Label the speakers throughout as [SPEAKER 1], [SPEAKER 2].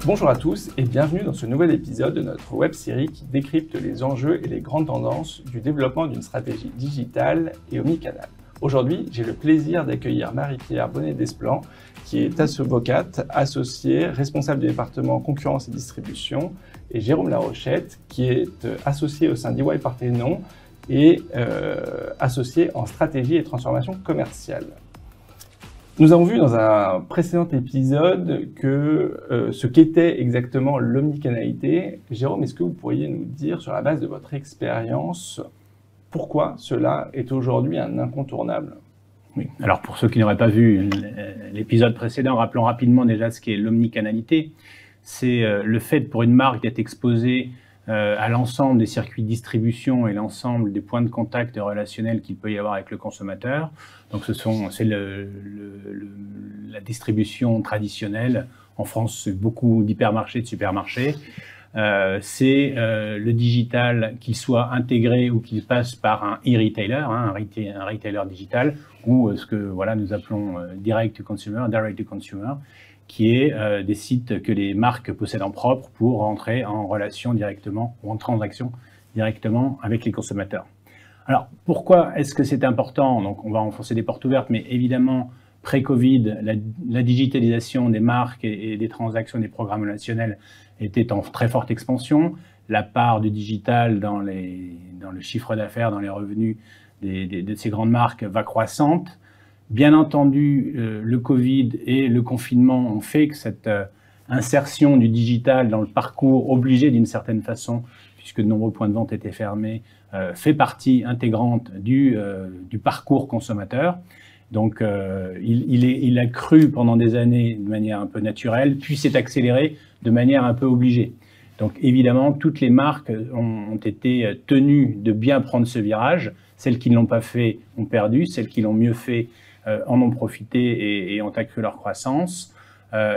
[SPEAKER 1] Bonjour à tous et bienvenue dans ce nouvel épisode de notre web-série qui décrypte les enjeux et les grandes tendances du développement d'une stratégie digitale et omnicanal. Aujourd'hui, j'ai le plaisir d'accueillir Marie-Pierre Bonnet-Desplan, qui est avocate, associée, responsable du département concurrence et distribution, et Jérôme Larochette, qui est associé au sein d'EY Parthenon et associé en stratégie et transformation commerciale. Nous avons vu dans un précédent épisode que ce qu'était exactement l'omnicanalité. Jérôme, est-ce que vous pourriez nous dire, sur la base de votre expérience, pourquoi cela est aujourd'hui un incontournable?
[SPEAKER 2] Oui. Alors pour ceux qui n'auraient pas vu l'épisode précédent, rappelons rapidement déjà ce qu'est l'omnicanalité. C'est le fait pour une marque d'être exposée à l'ensemble des circuits de distribution et l'ensemble des points de contact relationnels qu'il peut y avoir avec le consommateur. Donc c'est la distribution traditionnelle. En France, c'est beaucoup d'hypermarchés, de supermarchés. C'est le digital, qu'il soit intégré ou qu'il passe par un e-retailer, un retailer digital, ou ce que nous appelons direct to consumer, qui est des sites que les marques possèdent en propre pour rentrer en relation directement ou en transaction directement avec les consommateurs. Alors, pourquoi est-ce que c'est important? Donc, on va enfoncer des portes ouvertes, mais évidemment, pré-Covid, la digitalisation des marques et des transactions des programmes relationnels était en très forte expansion. La part du digital dans le chiffre d'affaires, dans les revenus de ces grandes marques va croissante. Bien entendu, le Covid et le confinement ont fait que cette insertion du digital dans le parcours obligé d'une certaine façon, puisque de nombreux points de vente étaient fermés, fait partie intégrante du parcours consommateur. Donc, il a cru pendant des années de manière un peu naturelle, puis s'est accéléré de manière un peu obligée. Donc, évidemment, toutes les marques ont été tenues de bien prendre ce virage. Celles qui ne l'ont pas fait ont perdu, celles qui l'ont mieux fait en ont profité et ont accru leur croissance.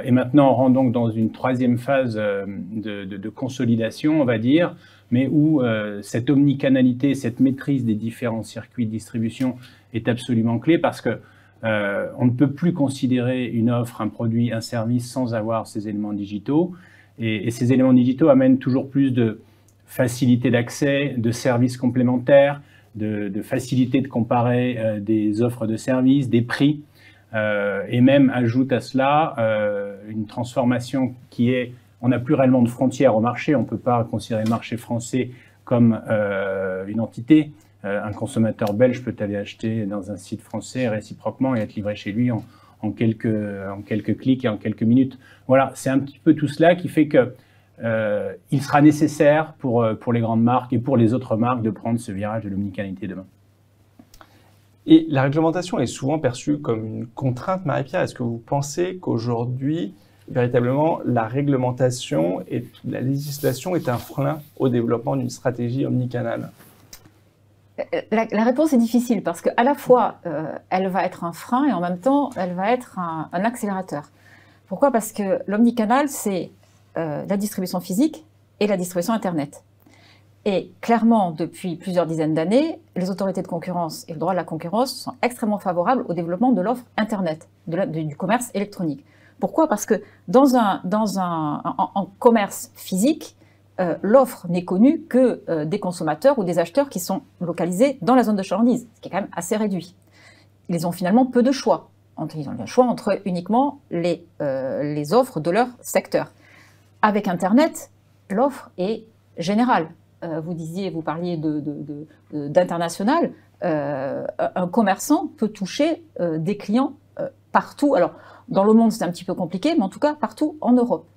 [SPEAKER 2] Et maintenant, on rentre donc dans une troisième phase de consolidation, on va dire, mais où cette omnicanalité, cette maîtrise des différents circuits de distribution est absolument clé parce que on ne peut plus considérer une offre, un produit, un service sans avoir ces éléments digitaux. Et ces éléments digitaux amènent toujours plus de facilité d'accès, de services complémentaires, de facilité de comparer des offres de services, des prix, et même ajoute à cela une transformation qui est, on n'a plus réellement de frontières au marché, on ne peut pas considérer le marché français comme une entité. Un consommateur belge peut aller acheter dans un site français réciproquement et être livré chez lui en quelques clics et en quelques minutes. Voilà, c'est un petit peu tout cela qui fait que il sera nécessaire pour les grandes marques et pour les autres marques de prendre ce virage de l'omnicanalité demain.
[SPEAKER 1] Et la réglementation est souvent perçue comme une contrainte, Marie-Pierre. Est-ce que vous pensez qu'aujourd'hui, véritablement, la réglementation et la législation est un frein au développement d'une stratégie omnicanale?
[SPEAKER 3] La réponse est difficile parce qu'à la fois, elle va être un frein et en même temps, elle va être un accélérateur. Pourquoi? Parce que l'omnicanal, c'est la distribution physique et la distribution Internet. Et clairement, depuis plusieurs dizaines d'années, les autorités de concurrence et le droit de la concurrence sont extrêmement favorables au développement de l'offre Internet, du commerce électronique. Pourquoi? Parce que en commerce physique, l'offre n'est connue que des consommateurs ou des acheteurs qui sont localisés dans la zone de chalandise, ce qui est quand même assez réduit. Ils ont finalement peu de choix. Ils ont le choix entre uniquement les offres de leur secteur. Avec Internet, l'offre est générale. Vous parliez d'international. Un commerçant peut toucher des clients partout. Alors, dans le monde, c'est un petit peu compliqué, mais en tout cas, partout en Europe.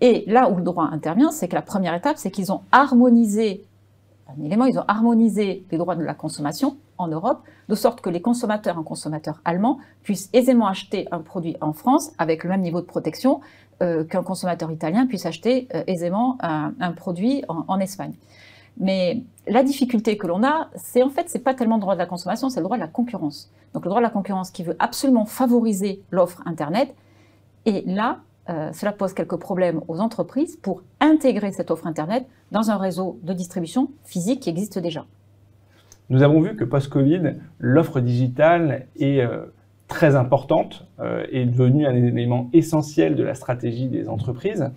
[SPEAKER 3] Et là où le droit intervient, c'est que la première étape, c'est qu'ils ont harmonisé les droits de la consommation en Europe, de sorte que un consommateur allemand, puisse aisément acheter un produit en France avec le même niveau de protection qu'un consommateur italien puisse acheter aisément un produit en Espagne. Mais la difficulté que l'on a, c'est pas tellement le droit de la consommation, c'est le droit de la concurrence. Donc le droit de la concurrence qui veut absolument favoriser l'offre Internet. Et là, cela pose quelques problèmes aux entreprises pour intégrer cette offre Internet dans un réseau de distribution physique qui existe déjà.
[SPEAKER 1] Nous avons vu que post-Covid, l'offre digitale est très importante, est devenue un élément essentiel de la stratégie des entreprises.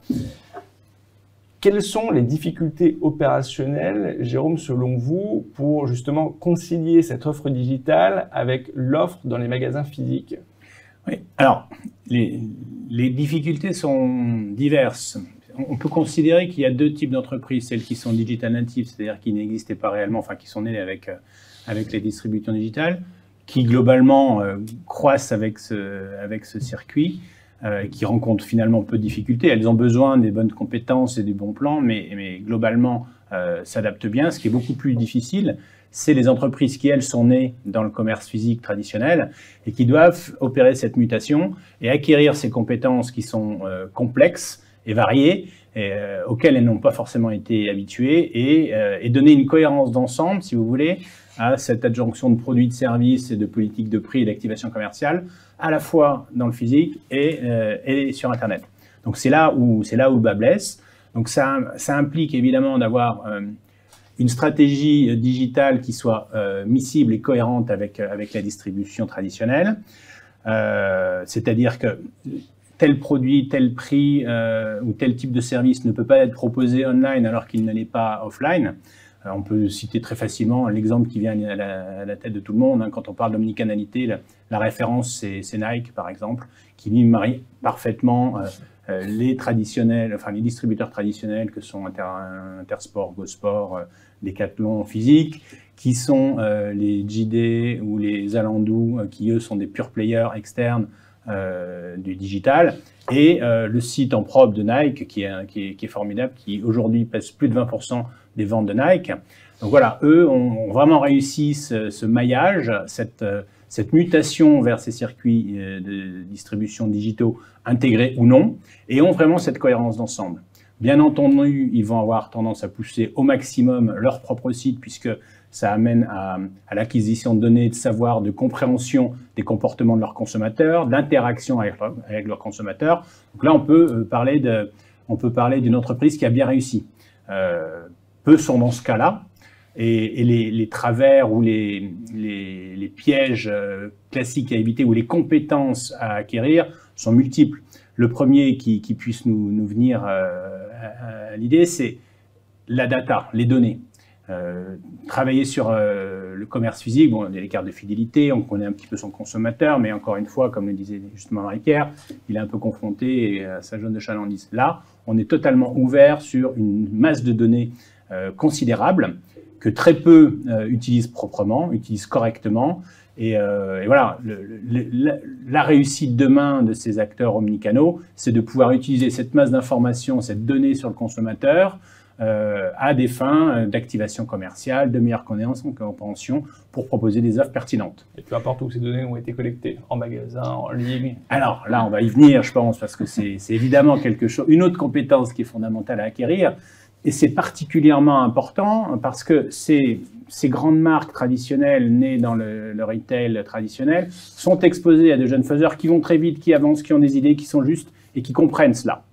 [SPEAKER 1] Quelles sont les difficultés opérationnelles, Jérôme, selon vous, pour justement concilier cette offre digitale avec l'offre dans les magasins physiques?
[SPEAKER 2] Oui, alors, les difficultés sont diverses. On peut considérer qu'il y a deux types d'entreprises, celles qui sont digital natives, c'est-à-dire qui n'existaient pas réellement, enfin qui sont nées avec les distributions digitales, qui globalement croissent avec ce circuit, qui rencontrent finalement peu de difficultés. Elles ont besoin des bonnes compétences et du bon plan, mais globalement s'adaptent bien. Ce qui est beaucoup plus difficile, c'est les entreprises qui, elles, sont nées dans le commerce physique traditionnel et qui doivent opérer cette mutation et acquérir ces compétences qui sont complexes et variées, auxquelles elles n'ont pas forcément été habituées, et donner une cohérence d'ensemble, si vous voulez, à cette adjonction de produits, de services et de politiques de prix et d'activation commerciale, à la fois dans le physique et sur Internet. Donc c'est là où le bas blesse. Donc ça implique évidemment d'avoir une stratégie digitale qui soit miscible et cohérente avec la distribution traditionnelle. C'est-à-dire que tel produit, tel prix ou tel type de service ne peut pas être proposé online alors qu'il ne l'est pas offline. On peut citer très facilement l'exemple qui vient à la tête de tout le monde. Hein, quand on parle d'omnicanalité, la référence, c'est Nike, par exemple, qui lui marie parfaitement les distributeurs traditionnels que sont Intersport, GoSport, Decathlon physique, qui sont les JD ou les Zalando, qui eux sont des pure players externes du digital, et le site en propre de Nike qui est formidable, qui aujourd'hui pèse plus de 20% des ventes de Nike. Donc voilà, eux ont vraiment réussi ce maillage, cette mutation vers ces circuits de distribution digitaux intégrés ou non, et ont vraiment cette cohérence d'ensemble. Bien entendu, ils vont avoir tendance à pousser au maximum leur propre site, puisque ça amène à l'acquisition de données, de savoir, de compréhension des comportements de leurs consommateurs, d'interaction avec leurs consommateurs. Donc là, on peut parler d'une entreprise qui a bien réussi. Peu sont dans ce cas-là, et les travers ou les pièges classiques à éviter ou les compétences à acquérir sont multiples. Le premier qui puisse nous venir à l'idée, c'est la data, les données. Travailler sur le commerce physique, bon, il y a les cartes de fidélité, on connaît un petit peu son consommateur, mais encore une fois, comme le disait justement Marie-Pierre, il est un peu confronté à sa zone de chalandise. Là, on est totalement ouvert sur une masse de données considérable, que très peu utilisent proprement, utilisent correctement. Et voilà, la réussite demain de ces acteurs omnicanaux, c'est de pouvoir utiliser cette masse d'informations, cette donnée sur le consommateur, à des fins d'activation commerciale, de meilleure compréhension, pour proposer des offres pertinentes.
[SPEAKER 1] Et peu importe où ces données ont été collectées, en magasin, en ligne.
[SPEAKER 2] Alors là, on va y venir, je pense, parce que c'est évidemment une autre compétence qui est fondamentale à acquérir. Et c'est particulièrement important parce que ces grandes marques traditionnelles nées dans le retail traditionnel sont exposées à de jeunes faiseurs qui vont très vite, qui avancent, qui ont des idées qui sont justes et qui comprennent cela.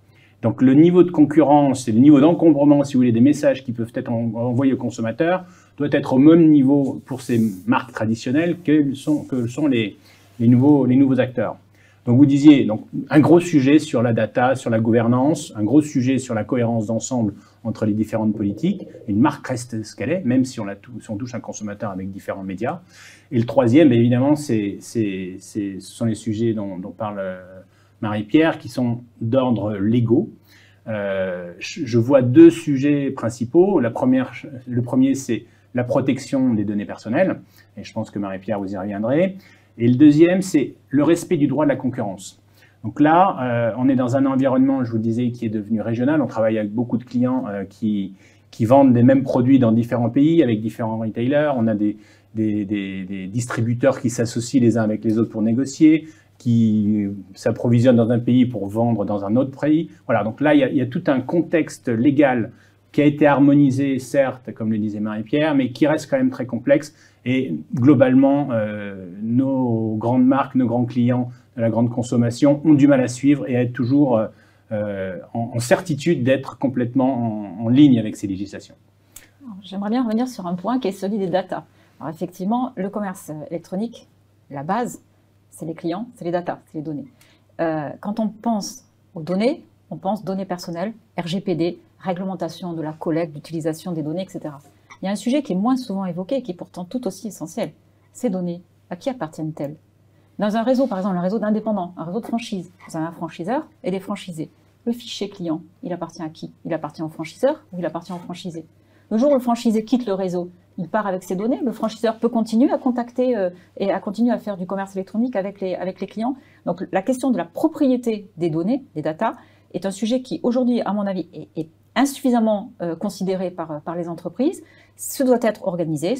[SPEAKER 2] Donc le niveau de concurrence et le niveau d'encombrement, si vous voulez, des messages qui peuvent être envoyés aux consommateurs doit être au même niveau pour ces marques traditionnelles que sont les nouveaux acteurs. Donc vous disiez donc un gros sujet sur la data, sur la gouvernance, un gros sujet sur la cohérence d'ensemble entre les différentes politiques. Une marque reste ce qu'elle est, même si on touche un consommateur avec différents médias. Et le troisième, évidemment, ce sont les sujets dont parle Marie-Pierre, qui sont d'ordre légaux. Je vois deux sujets principaux. Le premier, c'est la protection des données personnelles, et je pense que Marie-Pierre, vous y reviendrez. Et le deuxième, c'est le respect du droit de la concurrence. Donc là, on est dans un environnement, je vous le disais, qui est devenu régional. On travaille avec beaucoup de clients qui vendent des mêmes produits dans différents pays, avec différents retailers. On a des distributeurs qui s'associent les uns avec les autres pour négocier, qui s'approvisionnent dans un pays pour vendre dans un autre pays. Voilà, donc là, il y a tout un contexte légal qui a été harmonisé, certes, comme le disait Marie-Pierre, mais qui reste quand même très complexe. Et globalement, nos grandes marques, nos grands clients de la grande consommation ont du mal à suivre et à être toujours en certitude d'être complètement en ligne avec ces législations.
[SPEAKER 3] J'aimerais bien revenir sur un point qui est celui des data. Alors effectivement, le commerce électronique, la base, c'est les clients, c'est les data, c'est les données. Quand on pense aux données, on pense données personnelles, RGPD, réglementation de la collecte, d'utilisation des données, etc. Il y a un sujet qui est moins souvent évoqué et qui est pourtant tout aussi essentiel. Ces données, à qui appartiennent-elles? Dans un réseau, par exemple, un réseau d'indépendants, un réseau de franchise, vous avez un franchiseur et des franchisés. Le fichier client, il appartient à qui? Il appartient au franchiseur ou il appartient au franchisé? Le jour où le franchisé quitte le réseau, il part avec ses données, le franchiseur peut continuer à contacter et à continuer à faire du commerce électronique avec les clients. Donc la question de la propriété des données, des data, est un sujet qui aujourd'hui, à mon avis, est insuffisamment considéré par les entreprises. Ce doit être organisé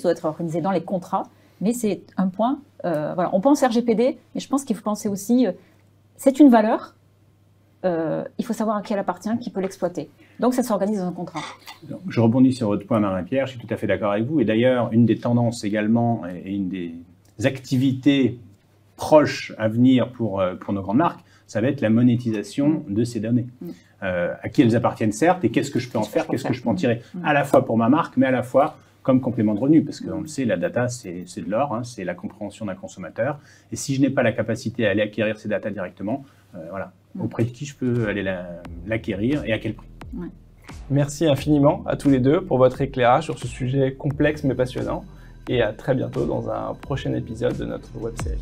[SPEAKER 3] dans les contrats, mais c'est un point, voilà, on pense RGPD, mais je pense qu'il faut penser aussi, c'est une valeur, il faut savoir à qui elle appartient, qui peut l'exploiter. Donc ça s'organise dans un contrat.
[SPEAKER 2] Je rebondis sur votre point, Marie-Pierre, je suis tout à fait d'accord avec vous. Et d'ailleurs, une des tendances également, et une des activités proches à venir pour nos grandes marques, ça va être la monétisation de ces données. À qui elles appartiennent certes, et qu'est-ce que je peux en faire, qu'est-ce que je peux en tirer, à la fois pour ma marque, mais à la fois comme complément de revenu, parce qu'on le sait, la data, c'est de l'or, hein, c'est la compréhension d'un consommateur. Et si je n'ai pas la capacité à aller acquérir ces data directement, voilà, auprès de qui je peux aller l'acquérir et à quel prix.
[SPEAKER 3] Ouais.
[SPEAKER 1] Merci infiniment à tous les deux pour votre éclairage sur ce sujet complexe mais passionnant. Et à très bientôt dans un prochain épisode de notre web-série.